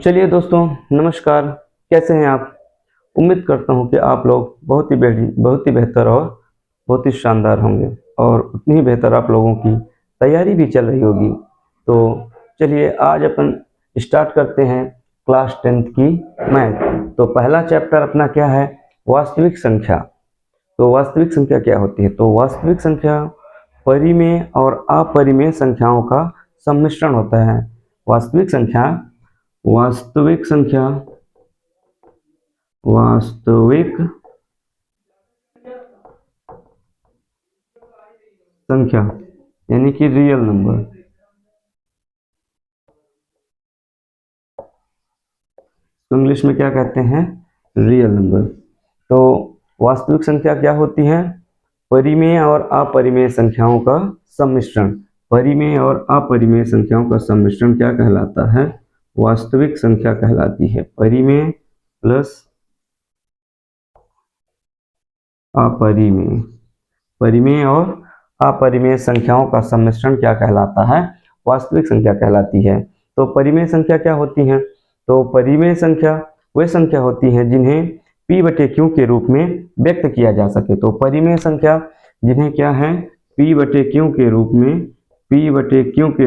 चलिए दोस्तों, नमस्कार। कैसे हैं आप? उम्मीद करता हूं कि आप लोग बहुत ही बेहतर और बहुत ही शानदार होंगे और उतनी ही बेहतर आप लोगों की तैयारी भी चल रही होगी। तो चलिए आज अपन स्टार्ट करते हैं क्लास 10th की मैथ। तो पहला चैप्टर अपना क्या है? वास्तविक संख्या। तो वास्तविक संख्या क्या होती है? तो वास्तविक संख्या परिमेय और अपरिमेय संख्याओं का सम्मिश्रण होता है। वास्तविक संख्या वास्तविक संख्या वास्तविक संख्या यानी कि रियल नंबर। तो इंग्लिश में क्या कहते हैं? Real number. तो वास्तविक संख्या क्या होती है? परिमेय और अपरिमेय संख्याओं का सम्मिश्रण। परिमेय और अपरिमेय संख्याओं का सम्मिश्रण क्या कहलाता है? वास्तविक संख्या कहलाती है। परिमेय प्लस अपरिमेय, परिमेय और अपरिमेय संख्याओं का सम्मिश्रण क्या कहलाता है? वास्तविक संख्या कहलाती है। तो परिमेय संख्या क्या होती है? तो परिमेय संख्या वे संख्या होती हैं जिन्हें p बटे q के रूप में व्यक्त किया जा सके। तो परिमेय संख्या जिन्हें क्या है? p बटे q के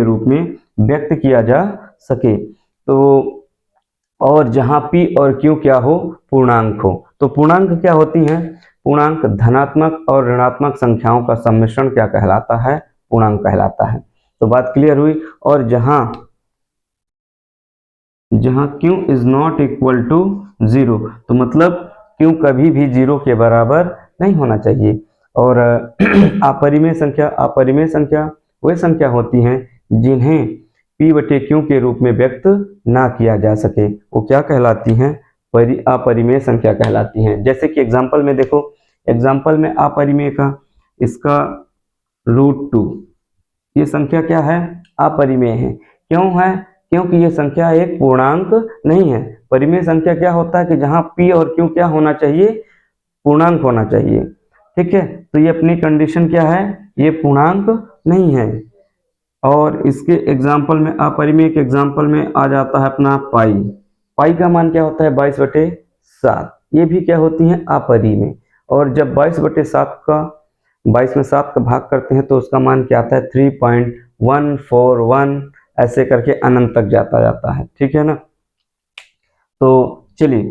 रूप में व्यक्त किया जा सके। तो और जहां p और q क्या हो? पूर्णांक हो। तो पूर्णांक क्या होती हैं? पूर्णांक धनात्मक और ऋणात्मक संख्याओं का सम्मिश्रण क्या कहलाता है? पूर्णांक कहलाता है। तो बात क्लियर हुई। और जहां q is not equal to 0, तो मतलब q कभी भी 0 के बराबर नहीं होना चाहिए। और अपरिमेय संख्या वे संख्या होती हैं जिन्हें p बटे q के रूप में व्यक्त ना किया जा सके। वो क्या कहलाती हैं? अपरिमेय संख्या कहलाती हैं। जैसे कि एग्जाम्पल में देखो, एग्जाम्पल में अपरिमेय का इसका √2, ये संख्या क्या है? अपरिमेय है। क्यों है? क्योंकि ये संख्या एक पूर्णांक नहीं है। परिमेय संख्या क्या होता है कि जहां p और q क्या होना चाहिए? पूर्णांक होना चाहिए। ठीक है, तो ये अपनी कंडीशन क्या है? ये पूर्णांक नहीं है। और इसके एग्जाम्पल में, अपरिमेय के एग्जाम्पल में आ जाता है अपना पाई का मान क्या होता है? 22/7। ये भी क्या होती है? अपरिमेय। और जब 22 में 7 का भाग करते हैं तो उसका मान क्या आता है? 3.141, ऐसे करके अनंत तक जाता है। ठीक है ना? तो चलिए,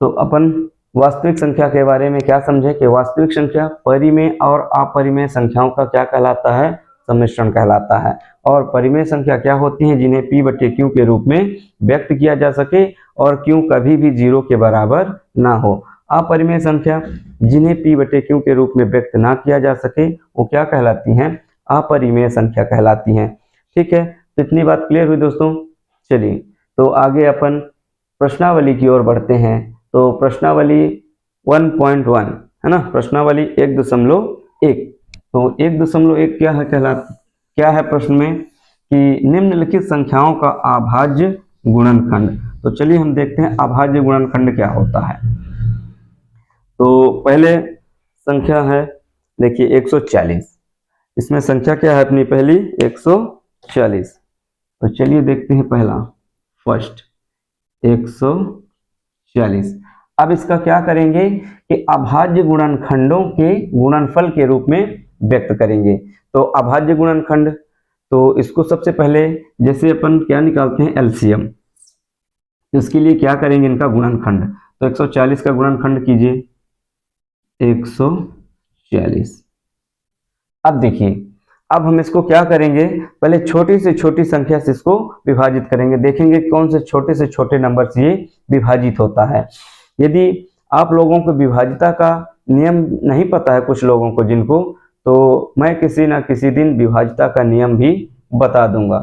तो अपन वास्तविक संख्या के बारे में क्या समझे कि वास्तविक संख्या परिमेय और अपरिमेय संख्याओं का क्या कहलाता है? सम्मिश्रण कहलाता है। और परिमेय संख्या क्या होती है? जिन्हें p बटे q के रूप में व्यक्त किया जा सके और q कभी भी 0 के बराबर ना हो। अपरिमेय संख्या जिन्हें p बटे q के रूप में व्यक्त ना किया जा सके वो क्या कहलाती हैं? अपरिमेय संख्या कहलाती हैं। ठीक है, तो इतनी बात क्लियर हुई दोस्तों। चलिए, तो आगे अपन प्रश्नावली की ओर बढ़ते हैं। तो प्रश्नावली 1.1 है ना? प्रश्नावली 1.1। तो 1.1 क्या है प्रश्न में? कि निम्नलिखित संख्याओं का अभाज्य गुणनखंड। तो चलिए हम देखते हैं अभाज्य गुणनखंड क्या होता है। तो पहले संख्या है, देखिए 140। इसमें संख्या क्या है अपनी? पहली 140। तो चलिए देखते हैं पहला, फर्स्ट 140। अब इसका क्या करेंगे कि अभाज्य गुणनखंडों के गुणनफल के रूप में व्यक्त करेंगे। तो अभाज्य गुणनखंड, तो इसको सबसे पहले जैसे अपन क्या निकालते हैं? एलसीएम। इसके लिए क्या करेंगे? इनका गुणनखंड। तो 140 का गुणनखंड कीजिए 140। अब देखिए, अब हम इसको क्या करेंगे? पहले छोटी से छोटी संख्या से इसको विभाजित करेंगे। देखेंगे कौन से छोटे नंबर से ये विभाजित होता है। यदि आप लोगों को विभाजिता का नियम नहीं पता है, कुछ लोगों को जिनको, तो मैं किसी ना किसी दिन विभाजिता का नियम भी बता दूंगा।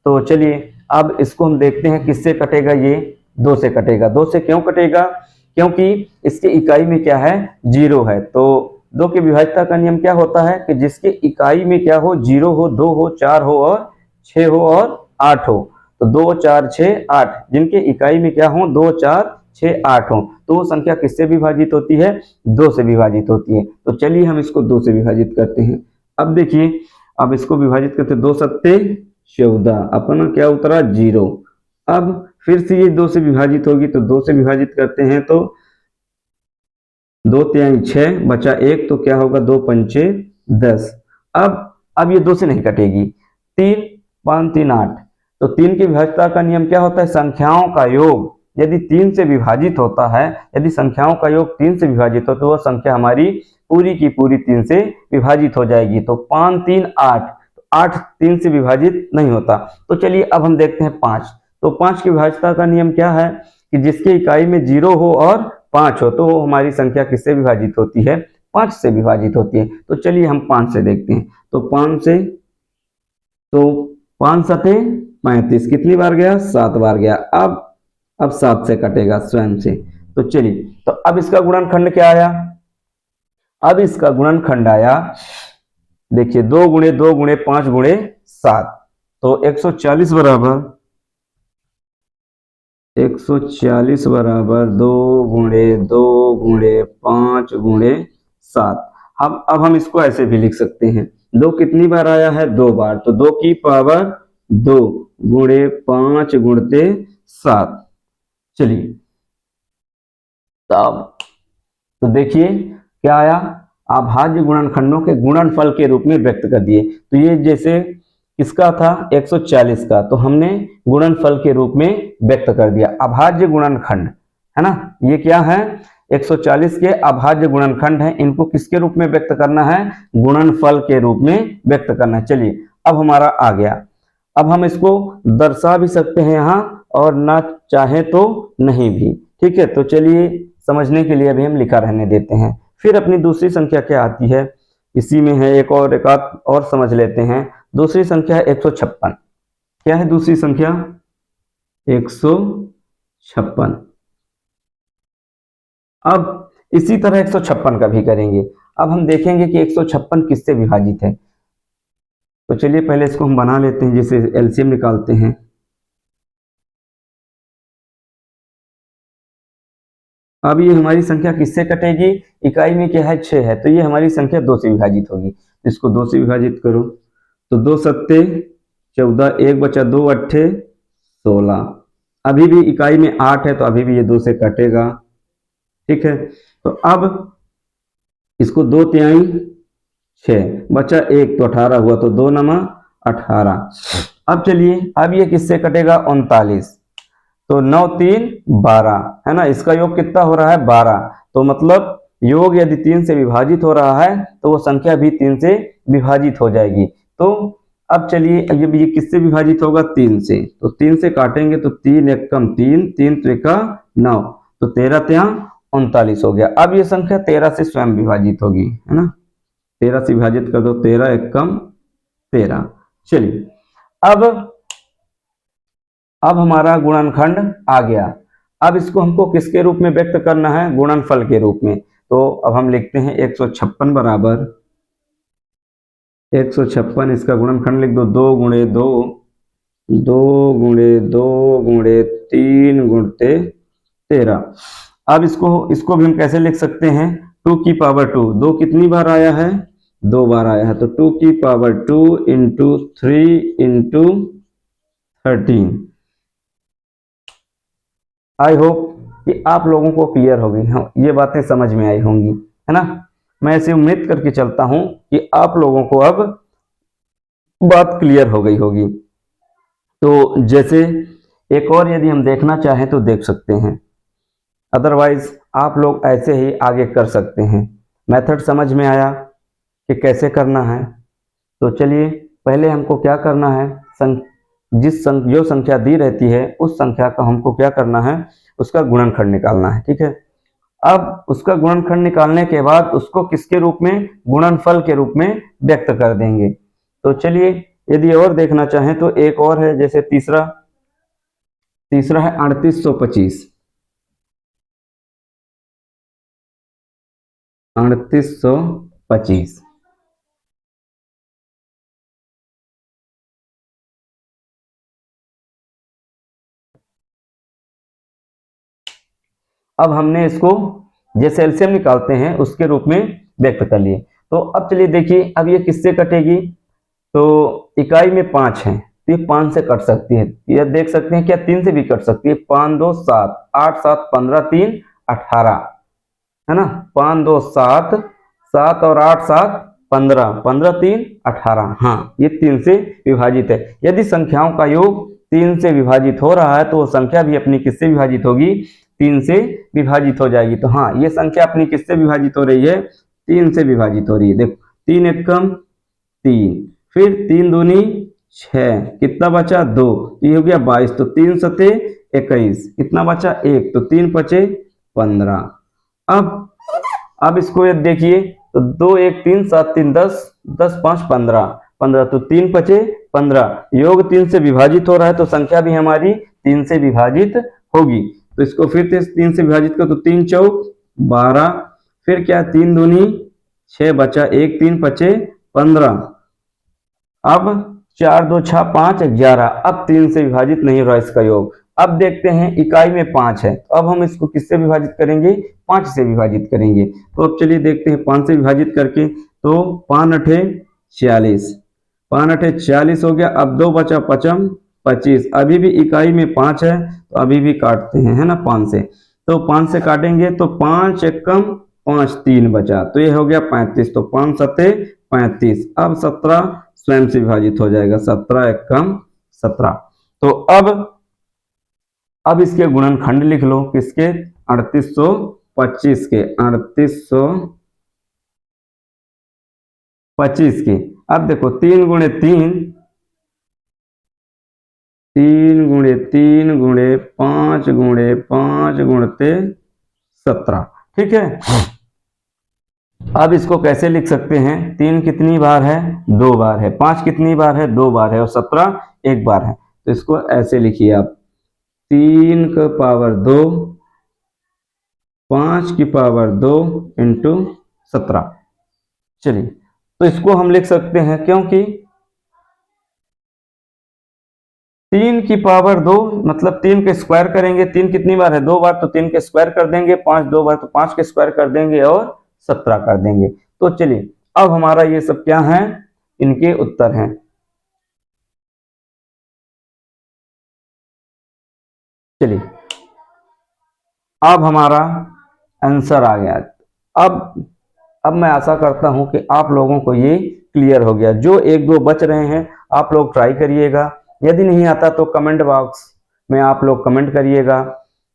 तो चलिए अब इसको हम देखते हैं किससे कटेगा। ये 2 से कटेगा। 2 से क्यों कटेगा? क्योंकि इसकी इकाई में क्या है? 0 है। तो 2 की विभाजिता का नियम क्या होता है कि जिसके इकाई में क्या हो? 0 हो, 2 हो, 4 हो और 6 हो और 8 हो। तो 2, 4, 6, 8, जिनके इकाई में क्या हो? 2, 4, 6, 8 हो, तो वो संख्या किससे विभाजित होती है? 2 से विभाजित होती है। तो चलिए हम इसको 2 से विभाजित करते हैं। अब देखिए, अब इसको विभाजित करते 2 सत्ते 14, अपना क्या उतरा? 0। अब फिर से ये 2 से विभाजित होगी, तो 2 से विभाजित करते हैं तो 2 तिहाई 6 बचा 1, तो क्या होगा 2 पंचे 10। अब ये 2 से नहीं कटेगी, 3 5 3 8, तो 3 की विभाज्यता का नियम क्या होता है, संख्याओं का योग यदि 3 से विभाजित होता है, यदि संख्याओं का योग 3 से विभाजित हो तो वह संख्या हमारी पूरी की पूरी 3 से विभाजित हो जाएगी। तो 5 3 8, 8 3 से विभाजित नहीं होता। तो चलिए अब हम देखते हैं 5। तो 5 की विभाज्यता का नियम क्या है कि जिसके इकाई में 0 हो और 5 हो तो वो हमारी संख्या किससे विभाजित होती है, 5 से विभाजित होती है। तो चलिए हम 5 से देखते हैं। तो 5 से, तो 5 सते 35, कितनी बार गया, 7 बार गया। अब 7 से कटेगा स्वयं से। तो चलिए, तो अब इसका गुणनखंड क्या आया, अब इसका गुणनखंड आया, देखिए 2 गुणे 2 गुणे 5 गुणे 7, तो 140 बराबर 2 गुणे 2 गुणे 5 गुणे 7। अब हम इसको ऐसे भी लिख सकते हैं, 2 कितनी बार आया है, 2 बार, तो 2 की पावर 2 गुणे 5 गुणते 7। चलिए तो देखिए क्या आया, अभाज्य गुणनखंडों के गुणनफल के रूप में व्यक्त कर दिए। तो ये जैसे किसका था 140 का, तो हमने गुणनफल के रूप में व्यक्त कर दिया, अभाज्य गुणनखंड है ना। ये क्या है, 140 के अभाज्य गुणनखंड है, इनको किसके रूप में व्यक्त करना है, गुणनफल के रूप में व्यक्त करना है। चलिए अब हमारा आ गया, अब हम इसको दर्शा भी सकते हैं यहाँ और ना चाहे तो नहीं भी, ठीक है। तो चलिए समझने के लिए अभी हम लिखा रहने देते हैं। फिर अपनी दूसरी संख्या क्या आती है, इसी में है, एक आध और समझ लेते हैं। दूसरी संख्या है 156। क्या है दूसरी संख्या, 156। अब इसी तरह 156 का भी करेंगे। अब हम देखेंगे कि 156 किससे विभाजित है। तो चलिए पहले इसको हम बना लेते हैं, जिसे एलसीएम निकालते हैं। अब ये हमारी संख्या किससे कटेगी, इकाई में क्या है 6 है, तो ये हमारी संख्या 2 से विभाजित होगी। इसको 2 से विभाजित करो, तो 2 सत्ते 14, 1 बचा 2 अट्ठे 16। अभी भी इकाई में 8 है, तो अभी भी ये 2 से कटेगा, ठीक है। तो अब इसको 2 तिहाई 6 बचा 1, तो 18 हुआ, तो 2 नमा 18। अब चलिए, अब ये किससे कटेगा, 39, तो 9 3 12 है ना, इसका योग कितना हो रहा है 12। तो मतलब योग यदि 3 से विभाजित हो रहा है तो वो संख्या भी 3 से विभाजित हो जाएगी। तो अब चलिए, ये किससे विभाजित होगा, 3 से, तो 3 से काटेंगे तो 3 एक कम 3, 3 त्रिका 9, तो 13 त्या 39 हो गया। अब ये संख्या 13 से स्वयं विभाजित होगी, है ना, 13 से विभाजित कर दो, 13 एक कम 13। चलिए अब हमारा गुणनखंड आ गया। अब इसको हमको किसके रूप में व्यक्त करना है, गुणनफल के रूप में। तो अब हम लिखते हैं 156 बराबर 156, इसका गुणनखंड लिख दो, 2 गुणे 2 2 गुणे 2 गुणे 3 गुणते 13। अब इसको भी हम कैसे लिख सकते हैं, 2 की पावर 2, 2 कितनी बार आया है, 2 बार आया है, तो 2 की power 2 into 3 into 13। I hope कि आप लोगों को क्लियर होगी, हाँ, ये बातें समझ में आई होंगी, है ना। मैं ऐसे उम्मीद करके चलता हूं कि आप लोगों को अब बात क्लियर हो गई होगी। तो जैसे एक और यदि हम देखना चाहें तो देख सकते हैं, अदरवाइज आप लोग ऐसे ही आगे कर सकते हैं। मेथड समझ में आया कि कैसे करना है। तो चलिए पहले हमको क्या करना है, जो संख्या दी रहती है उस संख्या का हमको क्या करना है, उसका गुणनखंड निकालना है, ठीक है। अब उसका गुणनखंड निकालने के बाद उसको किसके रूप में, गुणनफल के रूप में व्यक्त कर देंगे। तो चलिए यदि और देखना चाहें तो एक और है, जैसे तीसरा है 3825। 3825 अब हमने इसको जैसे एलसीएम निकालते हैं उसके रूप में व्यक्त कर लिए। तो अब चलिए देखिए, अब ये किससे कटेगी, तो इकाई में 5 है, तो ये 5 से कट सकती है। ये देख सकते हैं क्या 3 से भी कट सकती है। 5 2 7, 8 7 15, 3 18, है ना। 5 2 7, 7 और 8 7 15, 15 3 18। हाँ, ये 3 से विभाजित है। यदि संख्याओं का योग 3 से विभाजित हो रहा है तो वो संख्या भी अपनी किससे विभाजित होगी? 3 से विभाजित हो जाएगी। तो हाँ, ये संख्या अपनी किससे विभाजित हो रही है? 3 से विभाजित हो रही है। देखो 3 एकम 3, फिर 3 दूनी 6, कितना बचा? 2, ये हो गया 22। तो 3 सते 21, कितना बचा? 1, तो 3 पचे 15। अब इसको ये देखिए, तो 2 1 3 7 3 10, 10 5 15, 15 तो 3 पचे 15। योग 3 से विभाजित हो रहा है तो संख्या भी हमारी 3 से विभाजित होगी। तो इसको फिर से 3 से विभाजित करो, तो 3 चौक 12, फिर क्या? 3 दूनी 6 बचा 1, 3 पचे 15। अब 4 2 6 5 11। अब 3 से विभाजित नहीं हो रहा इसका योग। अब देखते हैं, इकाई में 5 है, तो अब हम इसको किससे विभाजित करेंगे? 5 से विभाजित करेंगे। तो अब चलिए देखते हैं 5 से विभाजित करके। तो 5 8 40, 5 8 40 हो गया। अब 2 बचा 5 25। अभी भी इकाई में 5 है, तो अभी भी काटते हैं, है ना, 5 से। तो 5 से काटेंगे तो 5 एकम 5, 3 बचा, तो ये हो गया 35। तो 5 सते 35। अब 17 स्वयं से विभाजित हो जाएगा, 17 एकम 17। तो अब इसके गुणनखंड लिख लो, किसके? 3825 के, 3825 के। अब देखो 3 गुणे 3, 3 गुणे 3 गुणे 5 गुणे 5 गुणते 17, ठीक है। अब इसको कैसे लिख सकते हैं? 3 कितनी बार है? 2 बार है। 5 कितनी बार है? 2 बार है। और 17 1 बार है। तो इसको ऐसे लिखिए आप, 3 की पावर 2, 5 की पावर 2 इंटू 17। चलिए, तो इसको हम लिख सकते हैं, क्योंकि 3 की पावर 2 मतलब 3 के स्क्वायर करेंगे। 3 कितनी बार है? 2 बार, तो 3 के स्क्वायर कर देंगे। 5 2 बार, तो 5 के स्क्वायर कर देंगे और 17 कर देंगे। तो चलिए, अब हमारा ये सब क्या है? इनके उत्तर हैं। चलिए, अब हमारा आंसर आ गया। अब मैं आशा करता हूं कि आप लोगों को ये क्लियर हो गया। जो 1 2 बच रहे हैं आप लोग ट्राई करिएगा। यदि नहीं आता तो कमेंट बॉक्स में आप लोग कमेंट करिएगा।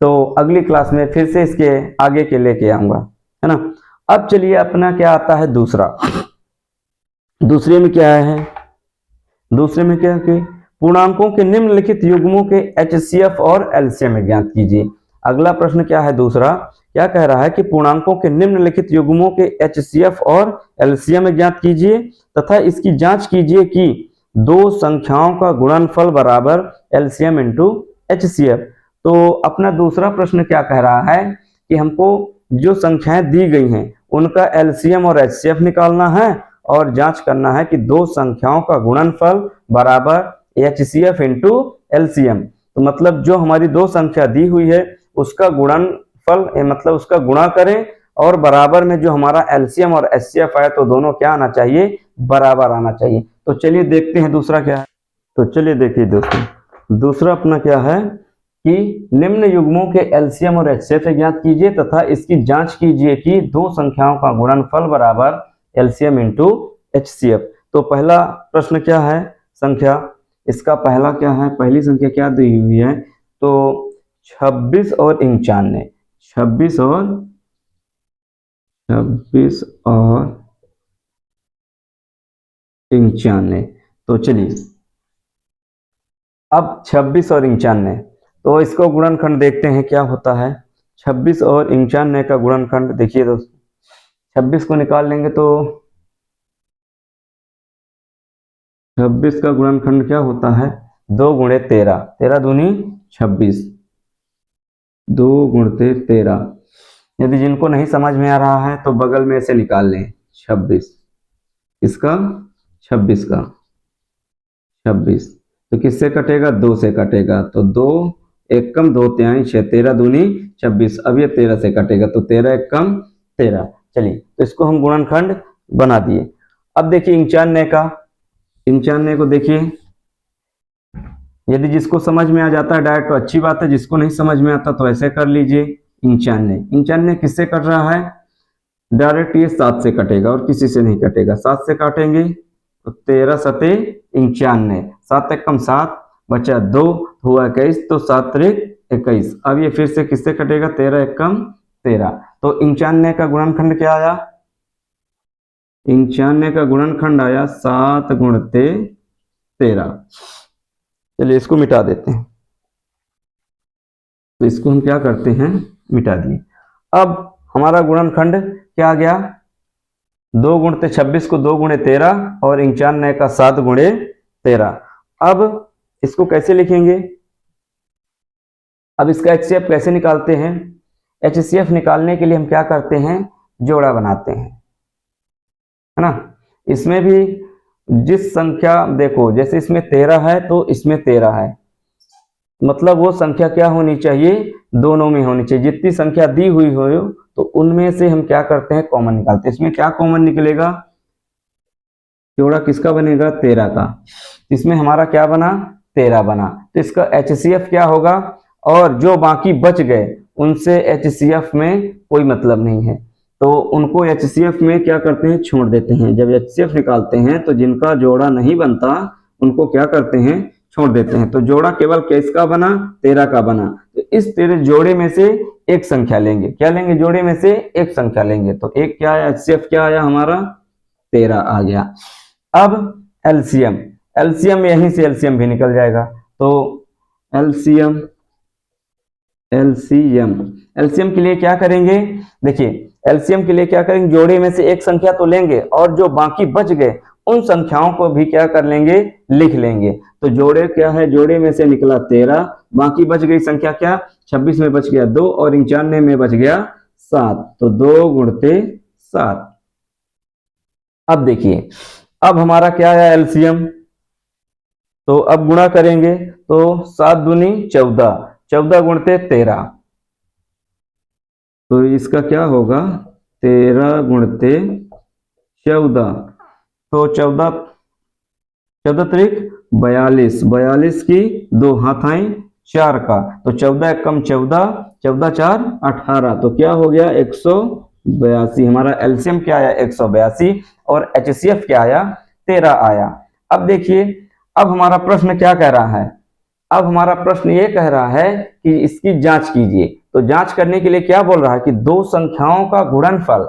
तो अगली क्लास में फिर से इसके आगे के लेके आऊंगा, है ना। अब चलिए, अपना क्या आता है? दूसरा। दूसरे में क्या है? दूसरे में क्या है कि पूर्णांकों के निम्नलिखित युग्मों के HCF और LCM ज्ञात कीजिए। अगला प्रश्न क्या है? दूसरा क्या कह रहा है कि पूर्णांकों के निम्नलिखित युग्मों के HCF और LCM ज्ञात कीजिए तथा इसकी जांच कीजिए कि दो संख्याओं का गुणनफल बराबर LCM इंटू HCF। तो अपना दूसरा प्रश्न क्या कह रहा है कि हमको जो संख्याएं दी गई हैं उनका LCM और HCF निकालना है और जांच करना है कि दो संख्याओं का गुणनफल बराबर HCF इंटू LCM। तो मतलब जो हमारी दो संख्या दी हुई है उसका गुणनफल मतलब उसका गुणा करें और बराबर में जो हमारा LCM और HCF है तो दोनों क्या आना चाहिए? बराबर आना चाहिए। तो चलिए देखते हैं दूसरा क्या है। तो चलिए देखिए दोस्तों, दूसरा अपना क्या है कि निम्न युग्मों के LCM और HCF ज्ञात कीजिए तथा इसकी जांच कीजिए कि दो संख्याओं का गुणनफल बराबर LCM इंटू HCF। तो पहला प्रश्न क्या है? संख्या, इसका पहला क्या है? पहली संख्या क्या दी हुई है? तो 26 और 95, 26 और 95। तो चलिए, अब 26 और 95, तो इसको गुणनखंड देखते हैं क्या होता है। 26 और 95 का गुणनखंड देखिए दोस्तों, 26 को निकाल लेंगे तो 26 का गुणनखंड क्या होता है? 2 गुणे 13, 13 दूनी 26, 2 गुणते 13। यदि जिनको नहीं समझ में आ रहा है तो बगल में से निकाल लें 26, इसका 26 का 26, तो किससे कटेगा? 2 से कटेगा। तो 2 एक कम 2 तिहाई 6, 13 दूनी 26। अब ये 13 से कटेगा तो 13 एक कम 13। चलिए, तो इसको हम गुणनखंड बना दिए। अब देखिए 95 का, 95 को देखिए, यदि जिसको समझ में आ जाता है डायरेक्ट तो अच्छी बात है, जिसको नहीं समझ में आता तो ऐसे कर लीजिए। 95, 95 किससे कट रहा है? डायरेक्ट ये 7 से कटेगा और किसी से नहीं कटेगा। 7 से काटेंगे तो 13 सते 95, 7 एकम 7 बचा 2 हुआ 21, तो 7 त्रिक 21। अब ये फिर से किससे कटेगा? 13 एकम 13। तो 95 का गुणनखंड क्या आया? 95 का गुणनखंड आया 7 गुणते 13। चलिए इसको मिटा देते हैं। तो इसको हम क्या करते हैं? मिटा दिए। अब हमारा गुणनखंड क्या आ गया? 2 गुणते 26 को 2 गुणे 13 और 95 का 7 गुणे 13। अब इसको कैसे लिखेंगे? अब इसका HCF कैसे निकालते हैं? HCF निकालने के लिए हम क्या करते हैं? जोड़ा बनाते हैं, है ना। इसमें भी जिस संख्या, देखो जैसे इसमें 13 है तो इसमें 13 है, मतलब वो संख्या क्या होनी चाहिए? दोनों में होनी चाहिए। जितनी संख्या दी हुई हो तो उनमें से हम क्या करते हैं? कॉमन निकालते हैं। इसमें क्या कॉमन निकलेगा? जोड़ा किसका बनेगा? 13 का। इसमें हमारा क्या बना? 13 बना। तो इसका HCF क्या होगा? और जो बाकी बच गए उनसे HCF में कोई मतलब नहीं है, तो उनको HCF में क्या करते हैं? छोड़ देते हैं। जब HCF निकालते हैं तो जिनका जोड़ा नहीं बनता उनको क्या करते हैं? छोड़ देते हैं। तो जोड़ा केवल किसका बना? 13 का बना। तो इस 13 जोड़े में से एक संख्या लेंगे। क्या लेंगे? जोड़े में से एक संख्या लेंगे। तो एक क्या आया? HCF क्या आया हमारा? 13 आ गया। अब LCM, LCM यहीं से LCM भी निकल जाएगा। तो LCM के लिए क्या करेंगे? देखिए LCM के लिए क्या करेंगे? जोड़े में से एक संख्या तो लेंगे और जो बाकी बच गए उन संख्याओं को भी क्या कर लेंगे? लिख लेंगे। तो जोड़े क्या है? जोड़े में से निकला 13, बाकी बच गई संख्या क्या? 26 में बच गया 2 और 95 में बच गया 7, तो 2 गुणते 7। अब देखिए, अब हमारा क्या आया? LCM। तो अब गुणा करेंगे तो 7 दूनी 14, 14 गुणते 13, तो इसका क्या होगा? 13 गुणते 14, तो 14 त्रिक 42, 42 की 2 हाथ आई 4 का, तो 14 एकम 14, 14 4 18, तो क्या हो गया? 182। हमारा LCM क्या आया? 182 और HCF क्या आया? 13 आया। अब देखिए, अब हमारा प्रश्न क्या कह रहा है? अब हमारा प्रश्न ये कह रहा है कि इसकी जांच कीजिए। तो जांच करने के लिए क्या बोल रहा है? कि दो संख्याओं का गुणनफल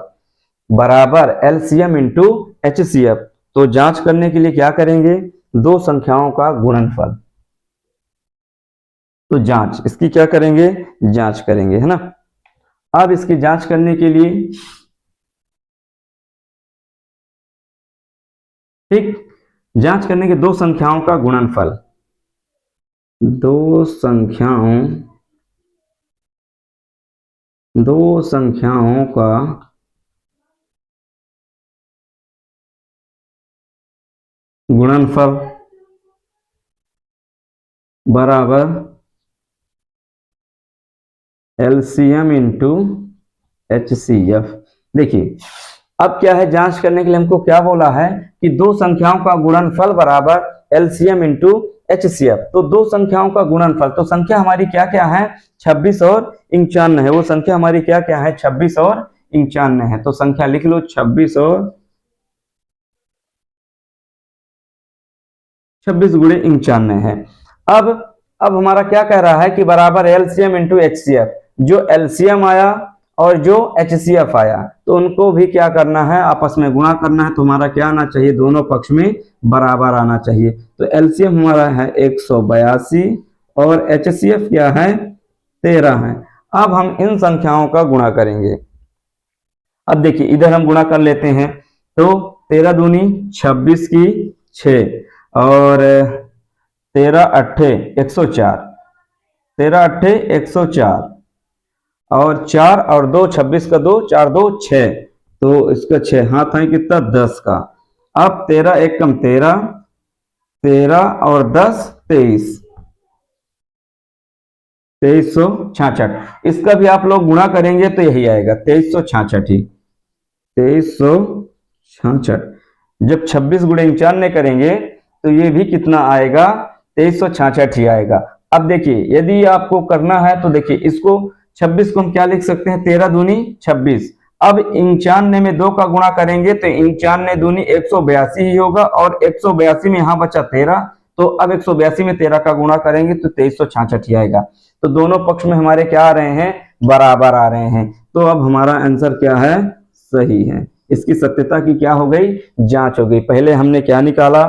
बराबर LCM इंटू HCF। तो जांच करने के लिए क्या करेंगे? दो संख्याओं का गुणनफल। तो जांच इसकी क्या करेंगे? जांच करेंगे, है ना। अब इसकी जांच करने के लिए ठीक, जांच करने के दो संख्याओं का गुणनफल, दो संख्याओं का गुणनफल बराबर LCM इंटू HCF। देखिए अब क्या है? जांच करने के लिए हमको क्या बोला है? कि दो संख्याओं का गुणनफल बराबर LCM इंटू HCF। तो दो संख्याओं का गुणनफल, तो संख्या हमारी क्या क्या है? 26 और 95 है। वो संख्या हमारी क्या क्या है? 26 और 95 है। तो संख्या लिख लो 26 गुणे 95 है। अब हमारा क्या कह रहा है? कि बराबर LCM इंटू HCF। जो LCM आया और जो HCF आया तो उनको भी क्या करना है? आपस में गुणा करना है। तो हमारा क्या आना चाहिए? दोनों पक्ष में बराबर आना चाहिए। तो LCM हमारा है 182 और HCF क्या है? 13 है। अब हम इन संख्याओं का गुणा करेंगे। अब देखिए इधर हम गुणा कर लेते हैं। तो 13 दूनी 26 की 6 और 13 अट्ठे 104, 13 अट्ठे 104 और 4 और 2 26 का 2 4 2 6, तो इसका 6 हाथ है कितना? 10 का। अब 13 एक कम 13, 13 और 10 23, 2366। इसका भी आप लोग गुणा करेंगे तो यही आएगा 2366 ही, 2366। जब 26 गुणे 95 करेंगे तो ये भी कितना आएगा? 2366 ही आएगा। अब देखिए यदि आपको करना है तो देखिए इसको 26 को हम क्या लिख सकते हैं, 13 दूनी 26। अब 95 में 2 का गुणा करेंगे तो 95 दूनी 182 ही होगा, और 182 में यहाँ बचा 13, तो अब 182 में 13 का गुणा करेंगे तो 2366 ही आएगा। तो दोनों पक्ष में हमारे क्या आ रहे हैं, बराबर आ रहे हैं। तो अब हमारा आंसर क्या है, सही है। इसकी सत्यता की क्या हो गई, जांच हो गई। पहले हमने क्या निकाला,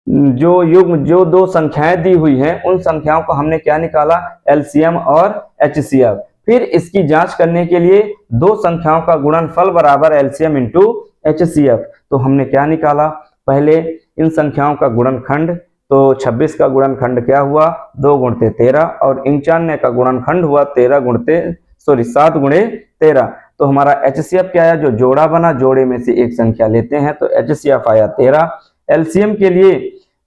जो दो संख्याएं दी हुई हैं उन संख्याओं को हमने क्या निकाला, एलसीएम और एचसीएफ। फिर इसकी जांच करने के लिए दो संख्याओं का गुणनफल बराबर एलसीएम इंटू एचसीएफ। तो हमने क्या निकाला, पहले इन संख्याओं का गुणनखंड, तो 26 का गुणनखंड क्या हुआ, 2 गुणते 13, और 95 का गुणनखंड हुआ 7 गुणे 13। तो हमारा एचसीएफ क्या आया, जो जोड़ा बना, जोड़े में से एक संख्या लेते हैं तो एचसीएफ आया 13। एलसीएम के लिए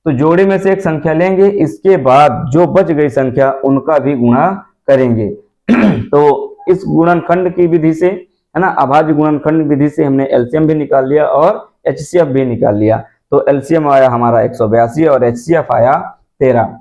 तो जोड़े में से एक संख्या लेंगे, इसके बाद जो बच गई संख्या उनका भी गुणा करेंगे। तो इस गुणनखंड की विधि से, है ना, अभाज्य गुणनखंड विधि से हमने एलसीएम भी निकाल लिया और एचसीएफ भी निकाल लिया। तो एलसीएम आया हमारा 182 और एचसीएफ आया 13।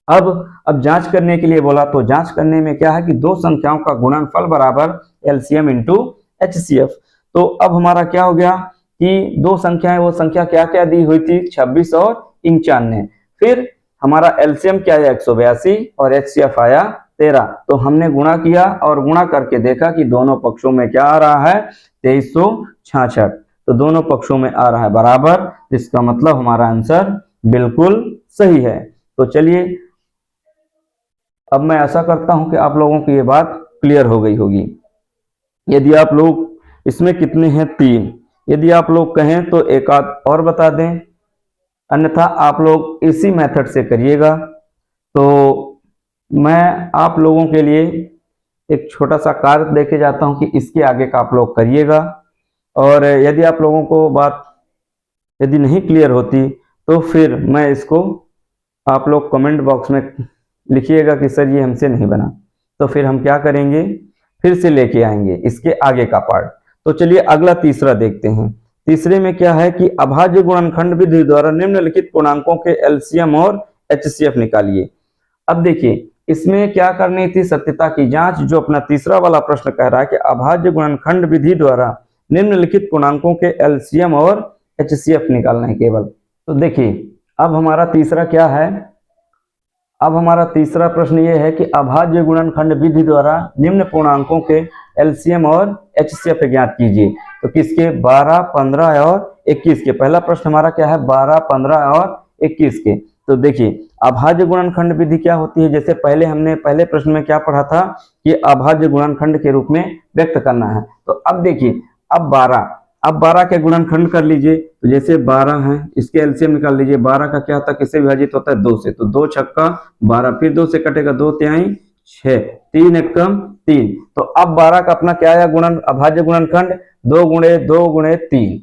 अब जांच करने के लिए बोला, तो जांच करने में क्या है कि दो संख्याओं का गुणनफल बराबर एलसीएम इंटू एचसीएफ। तो अब हमारा क्या हो गया कि दो संख्याएं, वो संख्या क्या क्या दी हुई थी, 26 और 95। फिर हमारा एलसीएम क्या आया 182 और एचसीएफ आया 13। तो हमने गुणा किया और गुणा करके देखा कि दोनों पक्षों में क्या आ रहा है, 2366। तो दोनों पक्षों में आ रहा है बराबर, जिसका मतलब हमारा आंसर बिल्कुल सही है। तो चलिए अब मैं ऐसा करता हूं कि आप लोगों की ये बात क्लियर हो गई होगी। यदि आप लोग, इसमें कितने हैं, 3, यदि आप लोग कहें तो एक आध और बता दें, अन्यथा आप लोग इसी मेथड से करिएगा। तो मैं आप लोगों के लिए एक छोटा सा कार्य देके जाता हूं कि इसके आगे का आप लोग करिएगा। और यदि आप लोगों को बात यदि नहीं क्लियर होती तो फिर मैं इसको, आप लोग कमेंट बॉक्स में लिखिएगा कि सर ये हमसे नहीं बना, तो फिर हम क्या करेंगे, फिर से लेके आएंगे इसके आगे का पार्ट। तो चलिए अगला तीसरा देखते हैं। तीसरे में क्या है कि अभाज्य गुणनखंड विधि द्वारा निम्नलिखित पूर्णांकों के एलसीएम और एचसीएफ निकालिए। अब देखिए इसमें क्या करनी थी, सत्यता की जांच। जो अपना तीसरा वाला प्रश्न कह रहा है कि अभाज्य गुणनखंड विधि द्वारा निम्नलिखित पूर्णांकों के एलसीएम और एचसीएफ निकालना है केवल। तो देखिए अब हमारा तीसरा क्या है, अब हमारा तीसरा प्रश्न ये है कि अभाज्य गुणनखंड विधि द्वारा निम्न पूर्णांकों के एलसीएम और एचसीएफ ज्ञात कीजिए। तो किसके, 12, 15 और 21 के। पहला प्रश्न हमारा क्या है, 12, 15 और 21 के। तो देखिए अभाज्य गुणनखंड विधि क्या होती है, जैसे पहले हमने पहले प्रश्न में क्या पढ़ा था कि अभाज्य गुणनखंड के रूप में व्यक्त करना है। तो अब देखिए अब 12 के गुणनखंड कर लीजिए। तो जैसे 12 है, इसके एलसीएम निकाल लीजिए। 12 का क्या होता है, किससे विभाजित होता है, 2 से। तो 2 छक्का 12, फिर 2 से कटेगा 2 तिहाई 6, 3 एकम 3। तो अब 12 का अपना क्या है गुणन, अभाज्य गुणनखंड 2 गुणे 2 गुणे 3।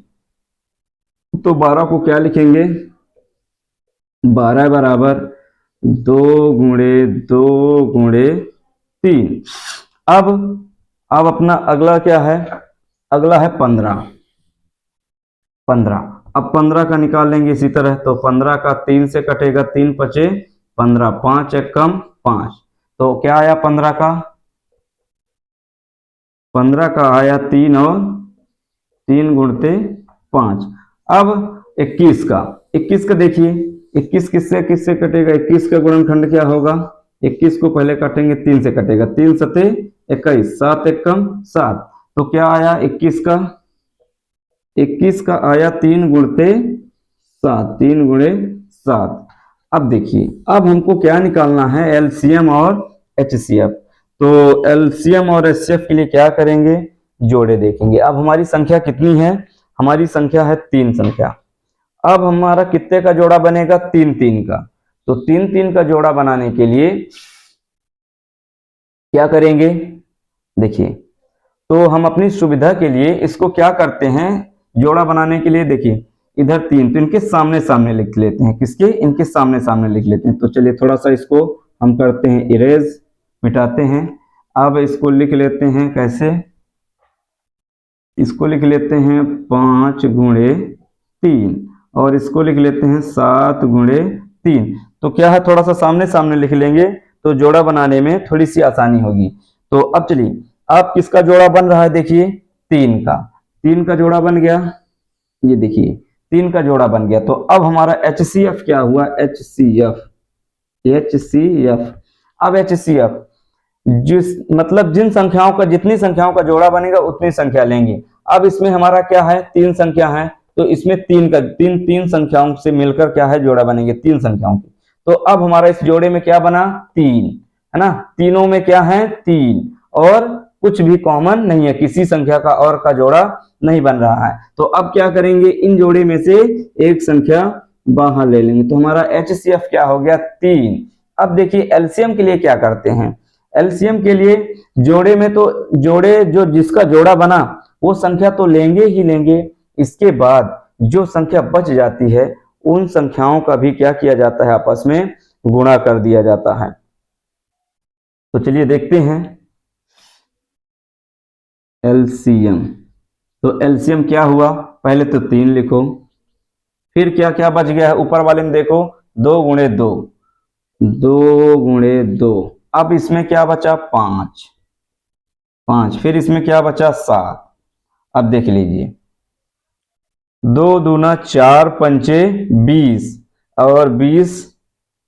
तो 12 को क्या लिखेंगे, 12 बराबर 2 गुणे 2 गुणे 3। अब अपना अगला क्या है, अगला है 15। अब 15 का निकाल लेंगे इसी तरह। तो 15 का 3 से कटेगा, 3 पचे 15, 5 एकम 5। तो क्या आया 15 का, 15 का आया 3 और 3 गुणते 5। अब 21 का देखिए, 21 किससे कटेगा, 21 का गुणनखंड क्या होगा, 21 को पहले काटेंगे, 3 से कटेगा, 3 सते 21, 7 एकम 7। तो क्या आया 21 का आया 3 गुणते 7, 3 गुणे 7। अब देखिए अब हमको क्या निकालना है, एलसीएम और एचसीएफ। तो एलसीएम और एचसीएफ के लिए क्या करेंगे, जोड़े देखेंगे। अब हमारी संख्या कितनी है, हमारी संख्या है 3 संख्या। अब हमारा कितने का जोड़ा बनेगा, 3 3 का। तो 3 3 का जोड़ा बनाने के लिए क्या करेंगे, देखिए तो हम अपनी सुविधा के लिए इसको क्या करते हैं, जोड़ा बनाने के लिए देखिए इधर 3, तो इनके सामने सामने लिख लेते हैं, किसके, इनके सामने सामने लिख लेते हैं। तो चलिए थोड़ा सा इसको हम करते हैं इरेज, मिटाते हैं। अब इसको लिख लेते हैं कैसे, इसको लिख लेते हैं 5 गुणे 3 और इसको लिख लेते हैं 7 गुणे 3। तो क्या है, थोड़ा सा सामने सामने लिख लेंगे तो जोड़ा बनाने में थोड़ी सी आसानी होगी। तो अब चलिए, अब किसका जोड़ा बन रहा है, देखिए 3 का जोड़ा बन गया, ये देखिए 3 का जोड़ा बन गया। तो अब हमारा HCF क्या हुआ, HCF। अब HCF जिस मतलब जिन संख्याओं का, जितनी संख्याओं का जोड़ा बनेगा उतनी संख्या लेंगे। अब इसमें हमारा क्या है, 3 संख्या है, तो इसमें 3 संख्याओं से मिलकर क्या है, जोड़ा बनेंगे 3 संख्याओं की। तो अब हमारा इस जोड़े में क्या बना, 3, है ना। तीनों में क्या है, 3, और कुछ भी कॉमन नहीं है, किसी संख्या का और का जोड़ा नहीं बन रहा है। तो अब क्या करेंगे, इन जोड़े में से एक संख्या बाहर ले लेंगे। तो हमारा HCF क्या हो गया, 3। अब देखिए एलसीएम के लिए क्या करते हैं, एलसीएम के लिए जोड़े में तो जोड़े जो जिसका जोड़ा बना वो संख्या तो लेंगे ही लेंगे, इसके बाद जो संख्या बच जाती है उन संख्याओं का भी क्या किया जाता है, आपस में गुणा कर दिया जाता है। तो चलिए देखते हैं एलसीएम। तो एलसीएम क्या हुआ, पहले तो 3 लिखो, फिर क्या क्या बच गया है, ऊपर वाले में देखो 2 गुणे 2, 2 गुणे 2। अब इसमें क्या बचा, 5, फिर इसमें क्या बचा, 7। अब देख लीजिए, 2 दूना 4 पंचे 20, और 20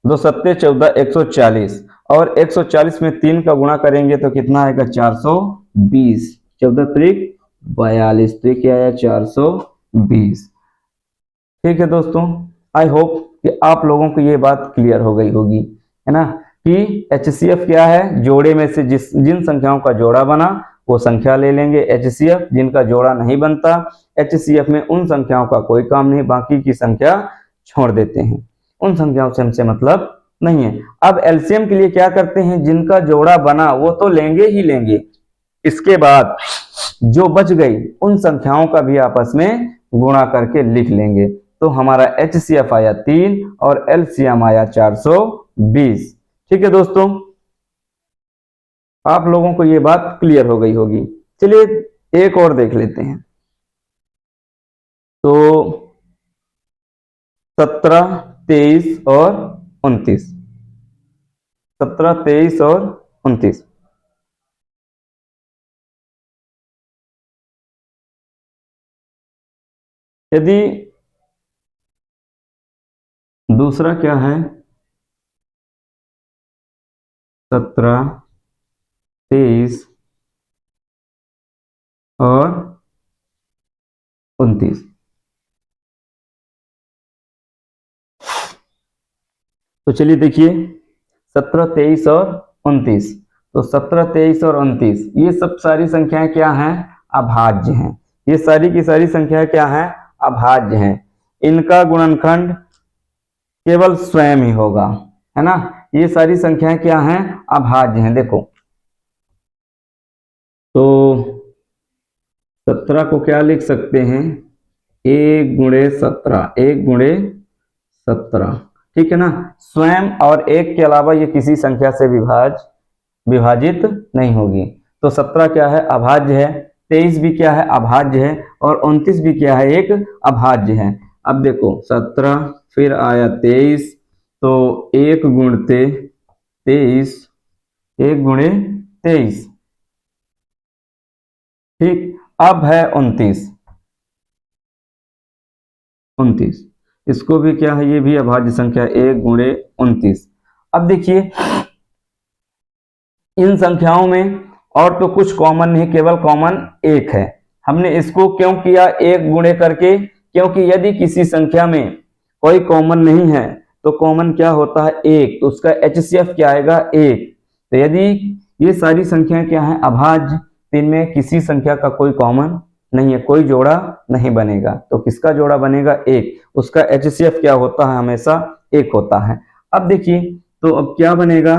2 सत्ते 14, 140, और 140 में 3 का गुणा करेंगे तो कितना आएगा, 420, 14 त्रिक 42, तो क्या आया, 420। ठीक है दोस्तों, आई होप कि आप लोगों को ये बात क्लियर हो गई होगी, है ना, कि HCF क्या है, जोड़े में से जिन संख्याओं का जोड़ा बना वो संख्या ले लेंगे HCF, जिनका जोड़ा नहीं बनता HCF में उन संख्याओं का कोई काम नहीं, बाकी की संख्या छोड़ देते हैं, उन संख्याओं से हमसे मतलब नहीं है। अब एलसीएम के लिए क्या करते हैं, जिनका जोड़ा बना वो तो लेंगे ही लेंगे, इसके बाद जो बच गई उन संख्याओं का भी आपस में गुणा करके लिख लेंगे। तो हमारा HCF आया 3 और LCM आया 420। ठीक है दोस्तों, आप लोगों को ये बात क्लियर हो गई होगी। चलिए एक और देख लेते हैं। तो 17, 23 और 29, 17, 23 और 29। यदि दूसरा क्या है, 17, 23 और 29, तो चलिए देखिए 17, 23 और 29। तो 17, 23 और 29 ये सब सारी संख्याएं क्या हैं, अभाज्य हैं। ये सारी की सारी संख्याएं क्या हैं, अभाज्य हैं। इनका गुणनखंड केवल स्वयं ही होगा, है ना। ये सारी संख्याएं क्या हैं, अभाज्य हैं। देखो तो 17 को क्या लिख सकते हैं, 1 गुणे 17, 1 गुणे 17, ठीक है ना। स्वयं और 1 के अलावा ये किसी संख्या से विभाजित नहीं होगी। तो 17 क्या है, अभाज्य है, 23 भी क्या है, अभाज्य है, और 29 भी क्या है, एक अभाज्य है। अब देखो 17 फिर आया 23, तो 1 गुणते 23, 1 गुणे 23, ठीक। अब है 29, इसको भी क्या है, ये भी अभाज्य संख्या, 1 गुणे 29। अब देखिए इन संख्याओं में और तो कुछ कॉमन नहीं, केवल कॉमन 1 है। हमने इसको क्यों किया 1 गुणे करके, क्योंकि यदि किसी संख्या में कोई कॉमन नहीं है तो कॉमन क्या होता है, 1, तो उसका HCF क्या आएगा, 1। तो यदि ये सारी संख्याएं क्या है, अभाज्य, तो इनमें किसी संख्या का कोई कॉमन नहीं है, कोई जोड़ा नहीं बनेगा। तो किसका जोड़ा बनेगा, 1, उसका HCF क्या होता है, हमेशा 1 होता है। अब देखिए तो अब क्या बनेगा,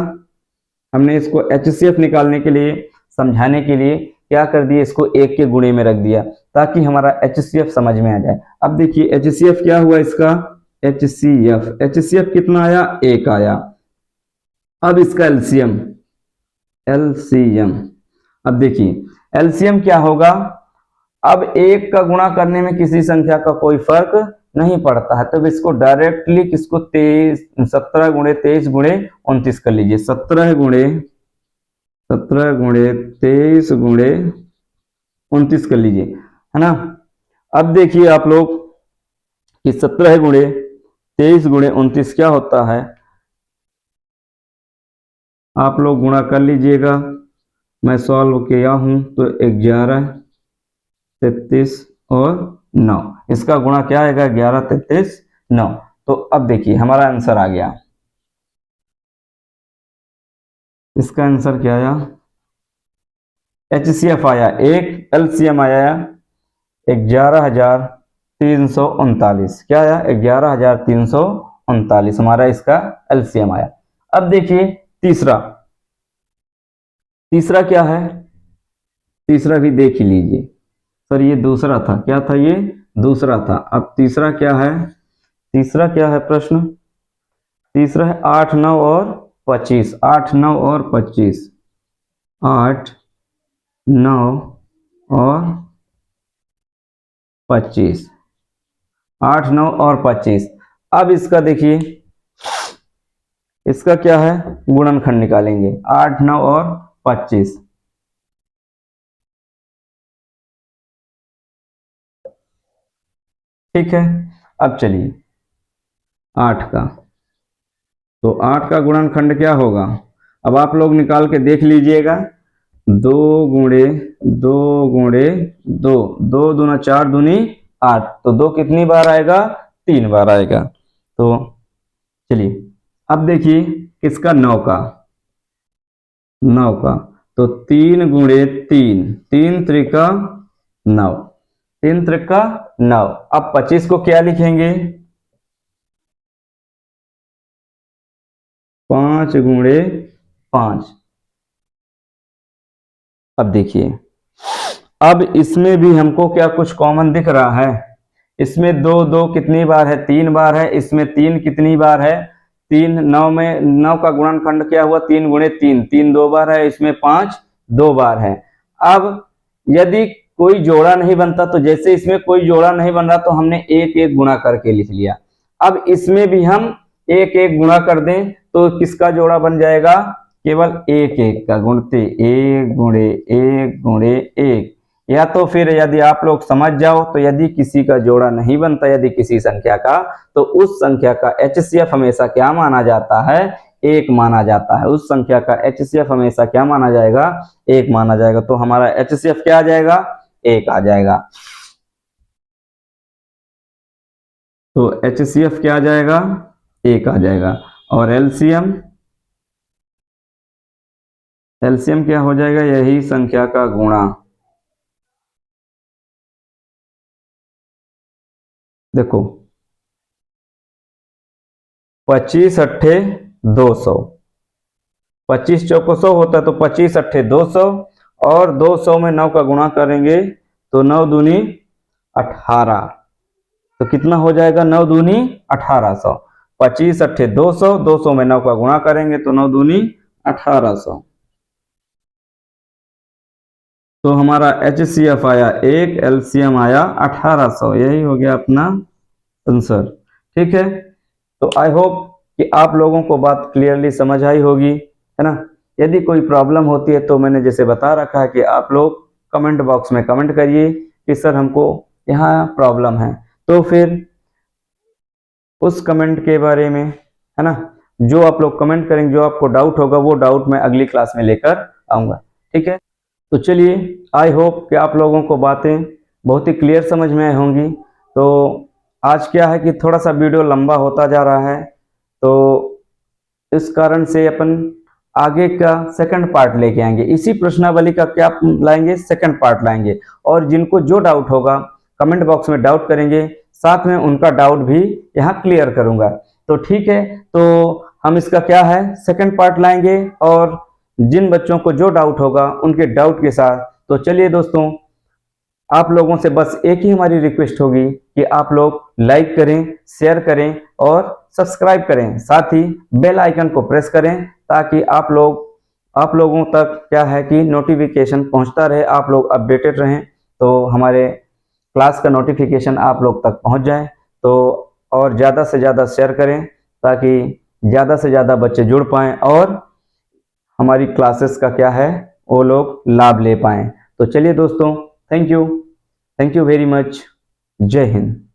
हमने इसको HCF निकालने के लिए, समझाने के लिए क्या कर दिया, इसको 1 के गुणे में रख दिया ताकि हमारा HCF समझ में आ जाए। अब देखिए HCF क्या हुआ इसका, HCF कितना आया, 1 आया। अब इसका LCM, अब देखिए LCM क्या होगा, अब 1 का गुणा करने में किसी संख्या का कोई फर्क नहीं पड़ता है, तो इसको डायरेक्टली किसको 17 गुणे 23 गुणे 29 कर लीजिए। 17 गुणे 23 गुणे 29 कर लीजिए, है ना। अब देखिए आप लोग कि 17 गुणे 23 गुणे 29 क्या होता है, आप लोग गुणा कर लीजिएगा। मैं सॉल्व किया हूं तो 11, 33 और 9, इसका गुणा क्या आएगा 11, 33, 9। तो अब देखिए हमारा आंसर आ गया, इसका आंसर क्या आया, HCF आया, एक LCM आया 11,339। क्या आया 11,339 हमारा इसका LCM आया। अब देखिए तीसरा क्या है, तीसरा भी देख ही लीजिए। सर ये दूसरा था, क्या था ये दूसरा था। अब तीसरा क्या है, तीसरा क्या है प्रश्न, तीसरा है 8, 9 और 25। 8, 9 और 25, 8, 9 और 25, 8, 9 और 25। अब इसका देखिए, इसका क्या है गुणनखंड निकालेंगे, 8, 9 और 25। ठीक है, अब चलिए 8 का, तो 8 का गुणनखंड क्या होगा, अब आप लोग निकाल के देख लीजिएगा। 2 गुणे 2 गुणे 2, 2 दूना 4 दूनी 8, तो 2 कितनी बार आएगा 3 बार आएगा। तो चलिए अब देखिए किसका 9 का, 9 का, तो 3 गुणे 3, 3 त्रिका 9, 3 त्रिका 9। अब 25 को क्या लिखेंगे, 5 गुणे 5। अब देखिए, अब इसमें भी हमको क्या कुछ कॉमन दिख रहा है, इसमें 2 2 कितनी बार है 3 बार है, इसमें 3 कितनी बार है 3, 9 में 9 का गुणनखंड क्या हुआ 3 गुणे 3, 3 2 बार है, इसमें 5 2 बार है। अब यदि कोई जोड़ा नहीं बनता, तो जैसे इसमें कोई जोड़ा नहीं बन रहा तो हमने एक एक गुणा करके लिख लिया। अब इसमें भी हम एक एक गुणा कर दें तो किसका जोड़ा बन जाएगा, केवल एक एक का, गुणते 1 गुणे 1 गुणे 1। या तो फिर यदि आप लोग समझ जाओ तो यदि किसी का जोड़ा नहीं बनता, यदि किसी संख्या का, तो उस संख्या का HCF हमेशा क्या माना जाता है, एक माना जाता है। उस संख्या का HCF हमेशा क्या माना जाएगा, एक माना जाएगा। तो हमारा HCF क्या आ जाएगा, एक आ जाएगा। तो HCF क्या आ जाएगा, एक आ जाएगा। और LCM क्या हो जाएगा, यही संख्या का गुणा। देखो 25 अट्ठे 200, 25 चौको 100 होता है, तो 25 अट्ठे 200, और 200 में 9 का गुणा करेंगे तो 9 दूनी 18, तो कितना हो जाएगा 9 दूनी 1800। 25 अट्ठे 200, 200 में 9 का गुणा करेंगे तो 9 दूनी 1800। तो हमारा HCF आया 1, LCM आया 1800, यही हो गया अपना आंसर। ठीक है, तो आई होप कि आप लोगों को बात क्लियरली समझ आई होगी, है ना। यदि कोई प्रॉब्लम होती है तो मैंने जैसे बता रखा है कि आप लोग कमेंट बॉक्स में कमेंट करिए कि सर हमको यहाँ प्रॉब्लम है, तो फिर उस कमेंट के बारे में, है ना, जो आप लोग कमेंट करेंगे, जो आपको डाउट होगा वो डाउट मैं अगली क्लास में लेकर आऊँगा। ठीक है, तो चलिए आई होप कि आप लोगों को बातें बहुत ही क्लियर समझ में आई होंगी। तो आज क्या है कि थोड़ा सा वीडियो लंबा होता जा रहा है, तो इस कारण से अपन आगे का सेकंड पार्ट लेके आएंगे। इसी प्रश्नावली का क्या लाएंगे, सेकंड पार्ट लाएंगे। और जिनको जो डाउट होगा कमेंट बॉक्स में डाउट करेंगे, साथ में उनका डाउट भी यहाँ क्लियर करूंगा। तो ठीक है, तो हम इसका क्या है सेकंड पार्ट लाएंगे, और जिन बच्चों को जो डाउट होगा उनके डाउट के साथ। तो चलिए दोस्तों, आप लोगों से बस एक ही हमारी रिक्वेस्ट होगी कि आप लोग लाइक करें, शेयर करें और सब्सक्राइब करें, साथ ही बेल आइकन को प्रेस करें, ताकि आप लोगों तक क्या है कि नोटिफिकेशन पहुंचता रहे, आप लोग अपडेटेड रहें, तो हमारे क्लास का नोटिफिकेशन आप लोग तक पहुंच जाए। तो और ज़्यादा से ज़्यादा शेयर करें ताकि ज़्यादा से ज़्यादा बच्चे जुड़ पाएँ और हमारी क्लासेस का क्या है वो लोग लाभ ले पाएँ। तो चलिए दोस्तों, थैंक यू वेरी मच। जय हिंद।